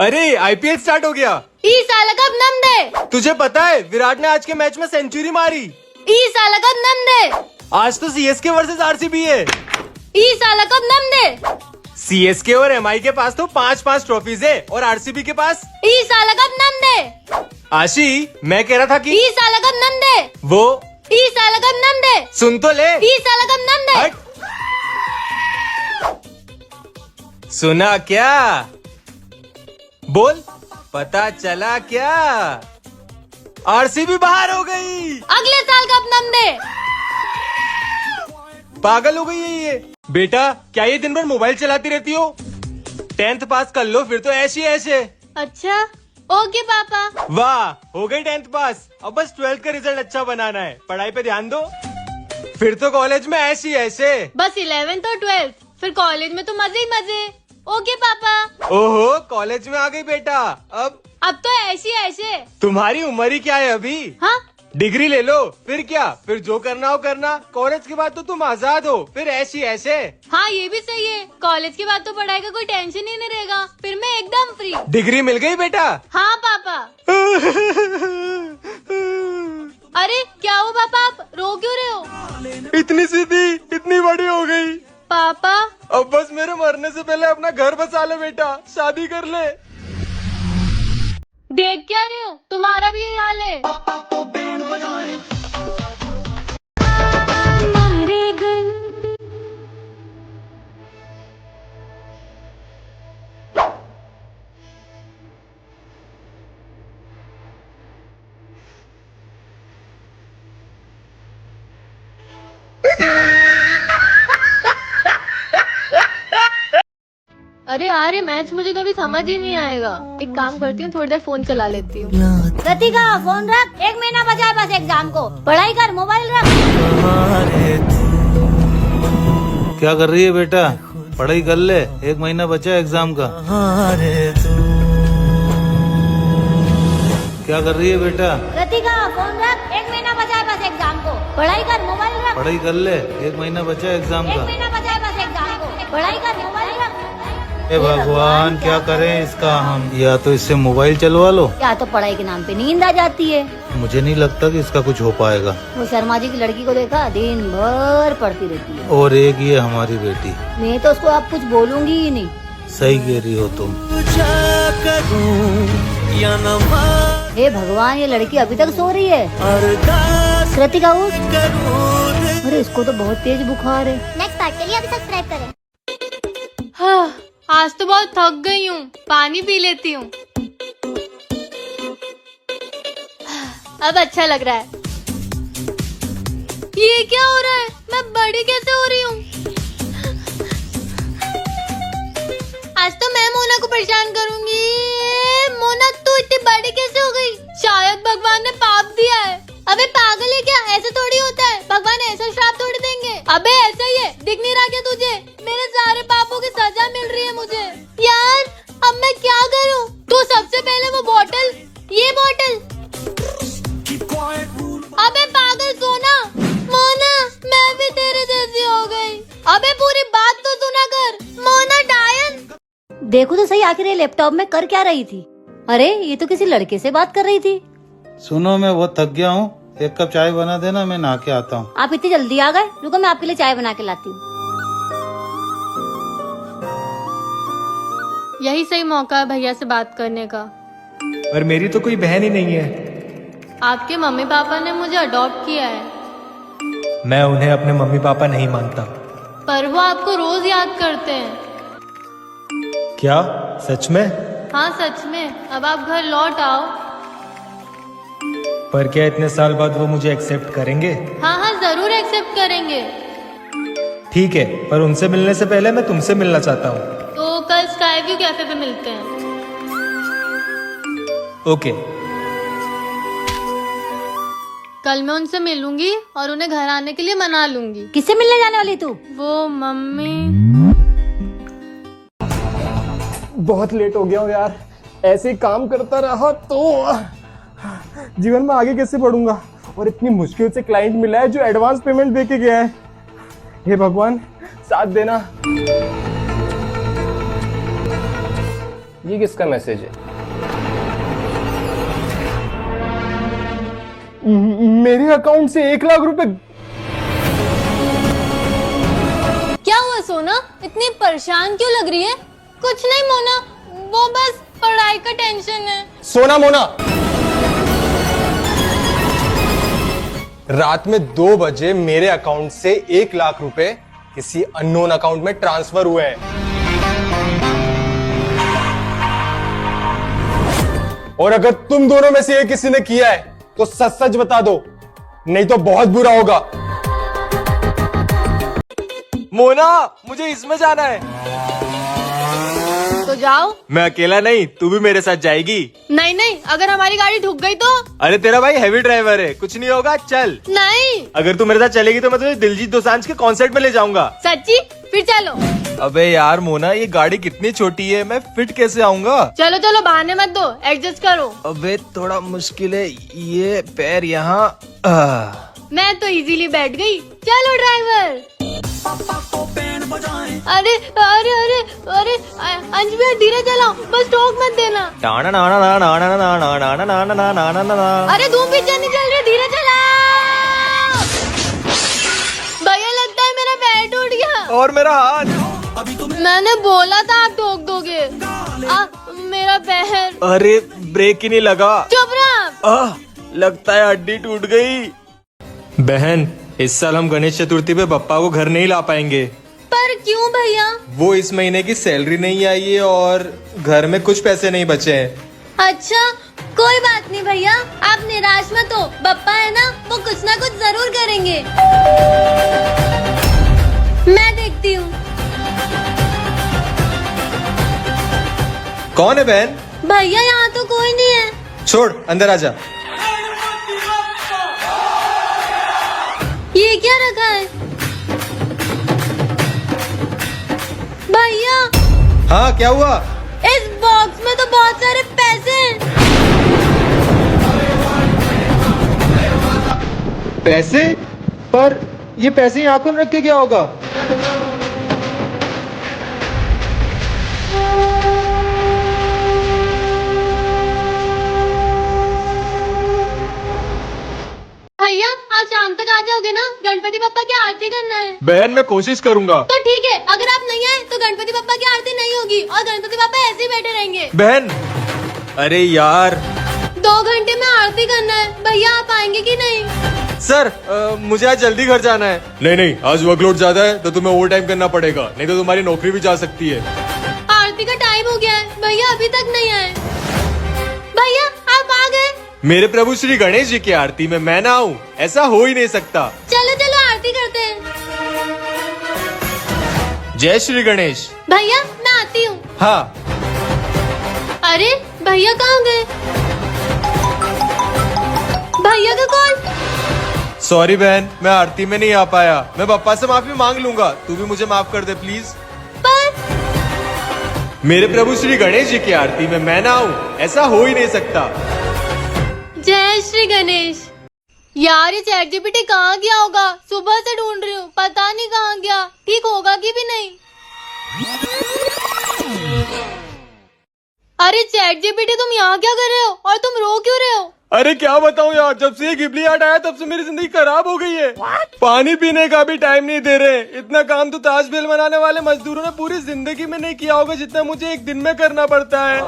अरे IPL start हो गया। ई साला कब नम दे। तुझे पता है विराट ने आज के मैच में सेंचुरी मारी। ई साला कब नम दे। आज तो सीएसके वर्सेस आरसीबी है। ई साला कब नम दे। सीएसके और एमआई के पास तो 5-5 ट्रॉफीज है और आरसीबी के पास। ई साला कब नम दे। आशी मैं कह रहा था कि ई साला कब नम दे। वो ई साला कब नम दे। सुन तो ले। ई साला कब नम दे। हट। सुना क्या? बोल पता चला क्या? आरसीबी बाहर हो गई। अगले साल कब नम दे। पागल हो गई है ये। बेटा क्या ये दिन भर मोबाइल चलाती रहती हो? 10th पास कर लो फिर तो ऐसे ऐसे। अच्छा ओके पापा। वाह हो गई 10th पास। अब बस 12th का रिजल्ट अच्छा बनाना है। पढ़ाई पे ध्यान दो फिर तो कॉलेज में ऐसे ऐसे। बस 11th और 12th फिर कॉलेज में तो मजे ही मजे। ओके पापा। ओहो कॉलेज में आ गई बेटा। अब तो ऐसे ऐसे। तुम्हारी उम्र ही क्या है अभी? हाँ डिग्री ले लो फिर क्या? फिर जो करना हो करना। कॉलेज के बाद तो तुम आजाद हो फिर ऐसी ऐसे। हाँ ये भी सही है। कॉलेज के बाद तो पढ़ाई का कोई टेंशन ही नहीं रहेगा। फिर मैं एकदम फ्री। डिग्री मिल गई बेटा? हाँ पापा। अरे क्या हुआ पापा आप रो क्यों रहे हो? इतनी सी थी इतनी बड़ी हो गई। पापा अब बस मेरे मरने से पहले अपना घर बसा ले बेटा। शादी कर ले। देख क्या रहे हो तुम्हारा भी यही हाल है। अरे यार ये मैच मुझे कभी समझ ही नहीं आएगा। एक काम करती हूँ थोड़ी देर फोन चला लेती हूँ। रतिका फोन रख। 1 महीना बचा है बस एग्जाम को। पढ़ाई कर मोबाइल रख। क्या कर रही है बेटा? पढ़ाई कर ले 1 महीना बचा है एग्जाम का। क्या कर रही है बेटा? रतिका फोन रख। 1 महीना बचा है बस एग्जाम को। पढ़ाई कर मोबाइल रख। पढ़ाई कर ले 1 महीना बचा है एग्जाम 1 का। महीना बचा है बस एग्जाम को। पढ़ाई कर मोबाइल रख। हे भगवान क्या करें इसका हम? या तो इससे मोबाइल चलवा लो या तो पढ़ाई के नाम पे नींद आ जाती है। मुझे नहीं लगता कि इसका कुछ हो पाएगा। वो शर्मा जी की लड़की को देखा दिन भर पढ़ती रहती है। और एक ये हमारी बेटी। मैं तो उसको अब कुछ बोलूंगी ही नहीं। सही कह रही हो तुम। हे भगवान ये लड़की अभी तक सो रही है। कृतिका उठ। अरे इसको तो बहुत तेज बुखार है। नेक्स्ट पार्ट के लिए अभी सब्सक्राइब करें। हाँ, आज तो बहुत थक गई हूँ। पानी पी लेती हूँ। अब अच्छा लग रहा है। ये क्या हो रहा है? मैं बड़ी कैसे हो रही हूँ? आज तो मैं मोना को परेशान करूंगी। मोना तू इतनी बड़ी कैसे हो गई? शायद भगवान ने पाप दिया है। अबे पागल है क्या? ऐसे थोड़ी होता है। भगवान ऐसा श्राप थोड़ी देंगे। अबे ऐसा ही है। दिख नहीं रहा क्या तुझे? मेरे सारे पापों की सजा मिल रही है मुझे। यार अब मैं क्या करूं? तो सबसे पहले वो बोतल, ये बोतल। अबे पागल सोना। मोना मैं भी तेरे जैसी हो गई। अबे पूरी बात तो सुना कर। मोना डायन। देखो तो सही आखिर ये लैपटॉप में कर क्या रही थी? अरे ये तो किसी लड़के से बात कर रही थी। सुनो मैं बहुत थक गया हूँ। 1 कप चाय बना देना मैं नहा के आता हूँ। आप इतनी जल्दी आ गए? रुको मैं आपके लिए चाय बना के लाती हूँ। यही सही मौका है भैया से बात करने का। पर मेरी तो कोई बहन ही नहीं है। आपके मम्मी पापा ने मुझे अडॉप्ट किया है। मैं उन्हें अपने मम्मी पापा नहीं मानता। पर वो आपको रोज याद करते हैं। क्या सच में? हाँ सच में। अब आप घर लौट आओ। पर क्या इतने साल बाद वो मुझे एक्सेप्ट करेंगे? हाँ हाँ जरूर एक्सेप्ट करेंगे। ठीक है पर उनसे मिलने से पहले मैं तुमसे मिलना चाहता हूँ। तो कल स्काई व्यू कैफे पे मिलते हैं। ओके। कल मैं उनसे मिलूंगी और उन्हें घर आने के लिए मना लूंगी। किससे मिलने जाने वाली तू? वो मम्मी। बहुत लेट हो गया हूँ यार। ऐसे ही काम करता रहा तो जीवन में आगे कैसे बढ़ूंगा? और इतनी मुश्किल से क्लाइंट मिला है जो एडवांस पेमेंट देके गया है। हे भगवान साथ देना। ये किसका मैसेज है? मेरे अकाउंट से 1 लाख रुपए। क्या हुआ सोना, इतनी परेशान क्यों लग रही है? कुछ नहीं मोना, वो बस पढ़ाई का टेंशन है। सोना मोना, रात में 2 बजे मेरे अकाउंट से 1 लाख रुपए किसी अननोन अकाउंट में ट्रांसफर हुए हैं। और अगर तुम दोनों में से किसी ने किया है तो सच सच बता दो, नहीं तो बहुत बुरा होगा। मोना, मुझे इसमें जाना है। तो जाओ। मैं अकेला नहीं, तू भी मेरे साथ जाएगी। नहीं नहीं, अगर हमारी गाड़ी ठुक गई तो? अरे तेरा भाई हैवी ड्राइवर है, कुछ नहीं होगा, चल। नहीं। अगर तू मेरे साथ चलेगी तो मैं तुझे दिलजीत दोसांझ के कॉन्सर्ट में ले जाऊंगा। सच्ची? फिर चलो। अबे यार मोना, ये गाड़ी कितनी छोटी है, मैं फिट कैसे आऊंगा? चलो चलो, बहाने मत दो, एडजस्ट करो। अबे थोड़ा मुश्किल है, ये पैर यहाँ। मैं तो इजीली बैठ गई। चलो ड्राइवर। अरे अरे अरे अरे अंश भैया, धीरे चलाओ, बस टोक मत देना। अरे धूम पिक्चर नहीं चल रही, धीरे चलाओ। भैया लगता है मेरा पैर टूट गया। और मेरा हाथ। मैंने बोला था आप ठोक दोगे। मेरा पैर। अरे ब्रेक ही नहीं लगा। चुप रहा। लगता है हड्डी टूट गई। बहन, इस साल हम गणेश चतुर्थी पे पप्पा को घर नहीं ला पाएंगे। पर क्यों भैया? वो इस महीने की सैलरी नहीं आई है और घर में कुछ पैसे नहीं बचे हैं। अच्छा, कोई बात नहीं भैया, आप निराश मत हो। पप्पा है ना, वो कुछ ना कुछ जरूर करेंगे। मैं देखती हूँ। कौन है बहन? भैया यहाँ तो कोई नहीं है। छोड़, अंदर आजा। ये क्या रखा है? भैया। हाँ, क्या हुआ? इस बॉक्स में तो बहुत सारे पैसे हैं। पैसे? पर ये पैसे यहाँ कौन रख के क्या होगा? भैया आज शाम तक आ जाओगे ना? गणपति बप्पा की आरती करना है। बहन, मैं कोशिश करूंगा। तो ठीक है, अगर आप नहीं आए तो गणपति बप्पा की आरती नहीं होगी और गणपति बप्पा ऐसे ही बैठे रहेंगे। बहन, अरे यार। 2 घंटे में आरती करना है। भैया आप आएंगे कि नहीं? सर, मुझे आज जल्दी घर जाना है। नहीं, आज वर्कलोड ज्यादा है तो तुम्हें ओवर टाइम करना पड़ेगा, नहीं तो तुम्हारी नौकरी भी जा सकती है। आरती का टाइम हो गया है, भैया अभी तक नहीं आए। भैया आप आ गए। मेरे प्रभु श्री गणेश जी की आरती में मैं ना आऊं, ऐसा हो ही नहीं सकता। चलो चलो आरती करते हैं। जय श्री गणेश। भैया मैं आती हूँ। हाँ। अरे भैया कहाँ गए? भैया का कॉल। सॉरी बहन, मैं आरती में नहीं आ पाया। मैं पप्पा से माफी मांग लूंगा, तू भी मुझे माफ कर दे प्लीज। पर मेरे प्रभु श्री गणेश जी की आरती में मैं ना आऊं, ऐसा हो ही नहीं सकता। जय श्री गणेश। यार ये चैट जीपीटी कहाँ गया होगा? सुबह से ढूंढ रही हूँ, पता नहीं कहाँ गया। ठीक होगा कि भी नहीं? अरे चैट जीपीटी, तुम यहाँ क्या कर रहे हो और तुम रो क्यों रहे हो? अरे क्या बताऊं यार, जब से ये गिबली आर्ट आया तब से मेरी जिंदगी खराब हो गई है। पानी पीने का भी टाइम नहीं दे रहे। इतना काम तो ताजमहल बनाने वाले मजदूरों ने पूरी जिंदगी में नहीं किया होगा जितना मुझे एक दिन में करना पड़ता है।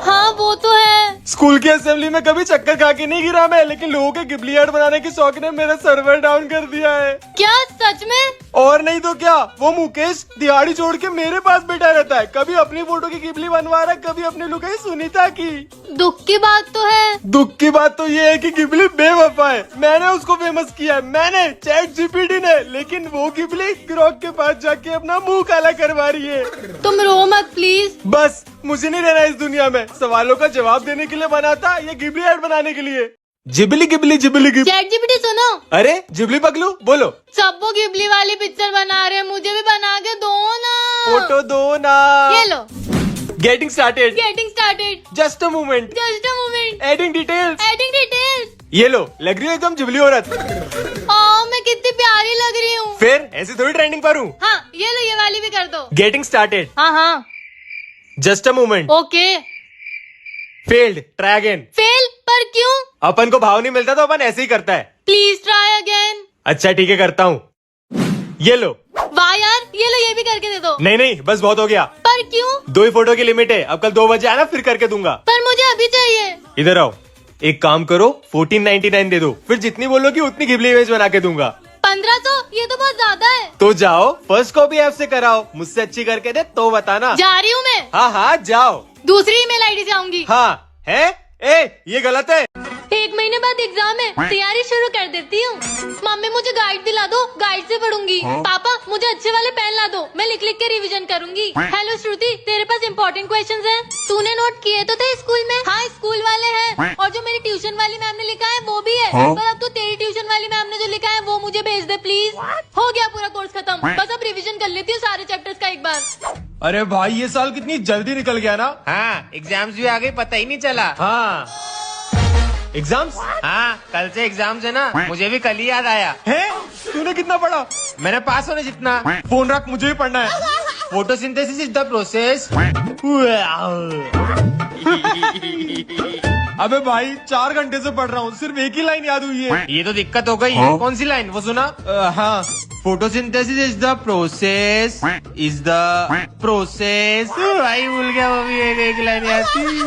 हाँ वो तो है। स्कूल की असेंबली में कभी चक्कर खा के नहीं गिरा मैं, लेकिन लोगों के गिबली आर्ट बनाने की शौक ने मेरा सर्वर डाउन कर दिया है। क्या सच में? और नहीं तो क्या, वो मुकेश दिहाड़ी छोड़ के मेरे पास बैठा रहता है। कभी अपनी फोटो की गिबली बनवा रहा है, कभी अपनी लुगाई सुनीता की। दुख की बात तो है। दुख की बात तो ये है कि गिबली बेवफा है। मैंने उसको फेमस किया है, मैंने, चैट जीपीटी ने, लेकिन वो गिबली ग्रोक के पास जाके अपना मुंह काला करवा रही है। तुम रो मत प्लीज। बस मुझे नहीं रहना इस दुनिया में। सवालों का जवाब देने के लिए बना था, ये गिबली ऐड बनाने के लिए। Ghibli Ghibli Ghibli Ghibli. Chat GPT सुनो। अरे जिबली पगलू बोलो। सब वो गिबली वाली पिक्चर बना रहे हैं, मुझे भी बना के दो ना। फोटो दो ना। ये लो। Getting started. Getting started. Just a moment. Just a moment. Adding details. Adding details. ये लो, लग रही हो एकदम जिबली औरत। मैं कितनी प्यारी लग रही हूँ। फिर ऐसे थोड़ी ट्रेंडिंग पर हूँ। हाँ ये लो, ये वाली भी कर दो। Getting started. हाँ हाँ। Just a moment. Okay. Failed, try again. Fail, पर क्यों? अपन को भाव नहीं मिलता तो अपन ऐसे ही करता है। Please try again. अच्छा ठीक है, करता हूँ। ये लो। वाह यार, ये लो, ये भी करके दे दो। नहीं नहीं, बस बहुत हो गया। पर क्यों? 2 ही फोटो की लिमिट है, अब कल 2 बजे आना, फिर करके दूंगा। पर मुझे अभी चाहिए। इधर आओ, एक काम करो, 1499 दे दो, फिर जितनी बोलोगी उतनी घिबली इमेज बना के दूंगा। 1500? ये तो बहुत ज्यादा है। तो जाओ, फर्स्ट कॉपी ऐप से कराओ, मुझसे अच्छी करके दे तो बताना। जा रही हूँ मैं। हाँ हाँ जाओ। दूसरी ईमेल आईडी से आऊंगी। हाँ है, ये गलत है। 1 महीने बाद एग्जाम है, तैयारी शुरू कर देती हूँ। मम्मी मुझे गाइड दिला दो, गाइड से पढ़ूंगी। पापा मुझे अच्छे वाले पेन ला दो, मैं लिख लिख के रिवीजन करूंगी। हेलो श्रुति, तेरे पास इम्पोर्टेंट क्वेश्चंस हैं? तूने नोट किए तो थे स्कूल में? हाँ स्कूल वाले हैं, और जो मेरी ट्यूशन वाली मैम ने लिखा है वो भी है। पर अब तो तेरी ट्यूशन वाली मैम ने जो लिखा है वो मुझे भेज दे प्लीज। हो गया पूरा कोर्स खत्म, बस अब रिविजन कर लेती हूँ सारे चैप्टर्स का एक बार। अरे भाई ये साल कितनी जल्दी निकल गया ना। हाँ, एग्जाम्स भी आ गई, पता ही नहीं चला। हाँ एग्जाम्स हाँ, कल से एग्जाम्स है ना, मुझे भी कल ही याद आया। है। तूने कितना पढ़ा? मैंने पास होने जितना। फोन रख, मुझे भी पढ़ना है। Photosynthesis is the process. अबे भाई 4 घंटे से पढ़ रहा हूँ, सिर्फ एक ही लाइन याद हुई है। ये तो दिक्कत हो गई। कौन सी लाइन, वो सुना? हाँ फोटोसिंथेसिस इज द प्रोसेस, भाई भूल गया, वो भी एक लाइन याद थी।